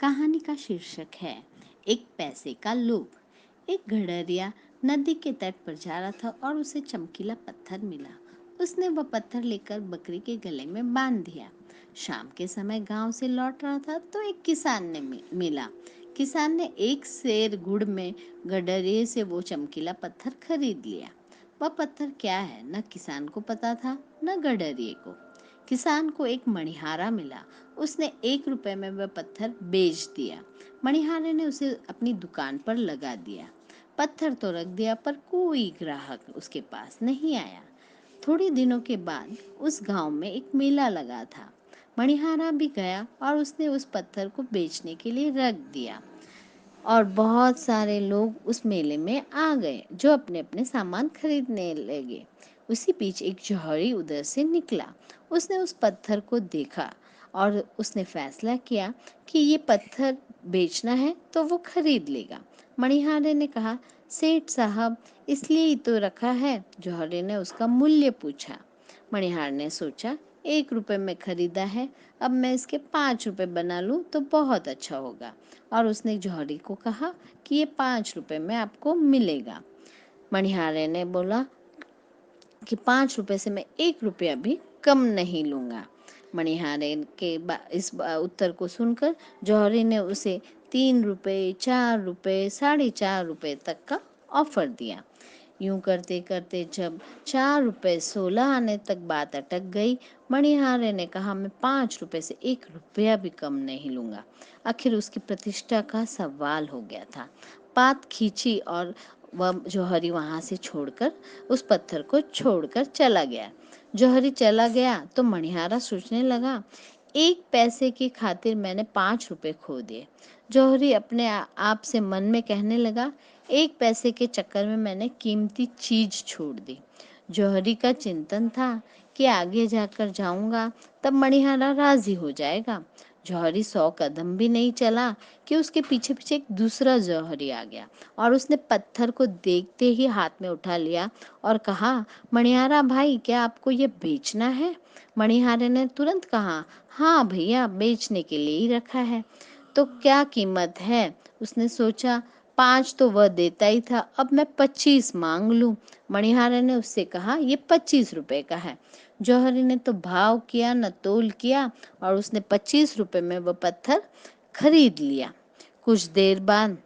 कहानी का शीर्षक है एक पैसे का लोभ। एक गडरिया नदी के तट पर जा रहा था और उसे चमकीला पत्थर मिला। उसने वह पत्थर लेकर बकरी के गले में बांध दिया। शाम के समय गांव से लौट रहा था तो एक किसान ने मिला। किसान ने एक सेर गुड़ में गडरिये से वो चमकीला पत्थर खरीद लिया। वह पत्थर क्या है न किसान को पता था न गडरिये को। किसान को एक मणिहारा मिला। उसने 1 रुपए में वह पत्थर बेच दिया। मणिहारे ने उसे अपनी दुकान पर लगा दिया। पत्थर तो रख दिया पर कोई ग्राहक उसके पास नहीं आया। थोड़े दिनों के बाद उस गांव में एक मेला लगा था। मणिहारा भी गया और उसने उस पत्थर को बेचने के लिए रख दिया और बहुत सारे लोग उस मेले में आ गए जो अपने अपने सामान खरीदने लगे। उसी बीच एक जौहरी उधर से निकला। उसने उस पत्थर को देखा और उसने फैसला किया कि ये पत्थर बेचना है तो वो खरीद लेगा। मणिहारे ने कहा, सेठ साहब, इसलिए ही तो रखा है। जौहरी ने उसका मूल्य पूछा। मणिहार ने सोचा, 1 रुपए में खरीदा है, अब मैं इसके 5 रुपए बना लूं तो बहुत अच्छा होगा। और उसने जौहरी को कहा कि ये 5 रुपए में आपको मिलेगा। मणिहारे ने बोला कि 5 रुपए से मैं 1 रुपया भी कम नहीं लूंगा। मणिहारे के उत्तर को सुनकर जौहरी ने उसे 3 रुपए, 4 रुपए, 4.5 रुपए तक का ऑफर दिया। यूं करते करते जब 4 रुपए 16 आने तक बात अटक गई, मणिहारे ने कहा, मैं 5 रुपए से 1 रुपया भी कम नहीं लूंगा। आखिर उसकी प्रतिष्ठा का सवाल हो गया था। बात खींची और वह जौहरी वहां से छोड़कर उस पत्थर को छोड़कर चला गया। जौहरी चला गया तो मणिहारा सोचने लगा, 1 पैसे की खातिर मैंने 5 रुपए खो दिए। जौहरी अपने आप से मन में कहने लगा, 1 पैसे के चक्कर में मैंने कीमती चीज छोड़ दी। जौहरी का चिंतन था कि आगे जाकर जाऊंगा तब मणिहारा राजी हो जाएगा। जौहरी 100 कदम भी नहीं चला कि उसके पीछे पीछे एक दूसरा जौहरी आ गया और उसने पत्थर को देखते ही हाथ में उठा लिया और कहा, मणिहारा भाई, क्या आपको ये बेचना है? मणिहारे ने तुरंत कहा, हाँ भैया, बेचने के लिए ही रखा है। तो क्या कीमत है? उसने सोचा, 5 तो वह देता ही था, अब मैं 25 मांग लूं। मणिहारे ने उससे कहा, ये 25 रुपए का है। जौहरी ने तो भाव किया न तोल किया और उसने 25 रुपए में वह पत्थर खरीद लिया। कुछ देर बाद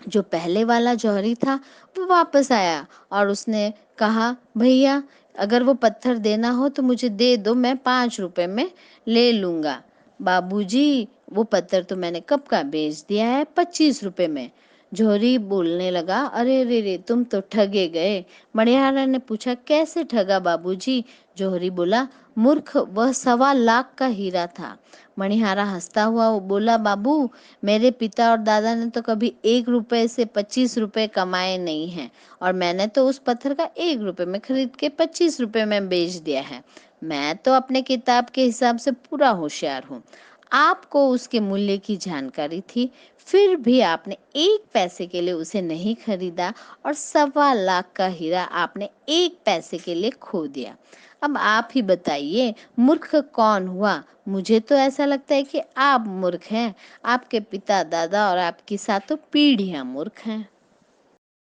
जो पहले वाला जौहरी था वो वापस आया और उसने कहा, भैया, अगर वो पत्थर देना हो तो मुझे दे दो, मैं 5 रुपए में ले लूंगा। बाबूजी, वो पत्थर तो मैंने कब का बेच दिया है, 25 रुपए में। जौहरी बोलने लगा, अरे रे रे, तुम तो ठगे गए। मणिहारा ने पूछा, कैसे ठगा बाबूजी? जौहरी बोला, मूर्ख, वह 1.25 लाख का हीरा था। मणिहारा हंसता हुआ वो बोला, बाबू, मेरे पिता और दादा ने तो कभी 1 रुपए से 25 रुपए कमाए नहीं हैं और मैंने तो उस पत्थर का 1 रुपए में खरीद के 25 रुपए में बेच दिया है। मैं तो अपने किताब के हिसाब से पूरा होशियार हूँ। आपको उसके मूल्य की जानकारी थी, फिर भी आपने 1 पैसे के लिए उसे नहीं खरीदा और 1.25 लाख का हीरा आपने 1 पैसे के लिए खो दिया। अब आप ही बताइए, मूर्ख कौन हुआ? मुझे तो ऐसा लगता है कि आप मूर्ख हैं। आपके पिता दादा और आपकी सातों पीढ़ियां मूर्ख हैं।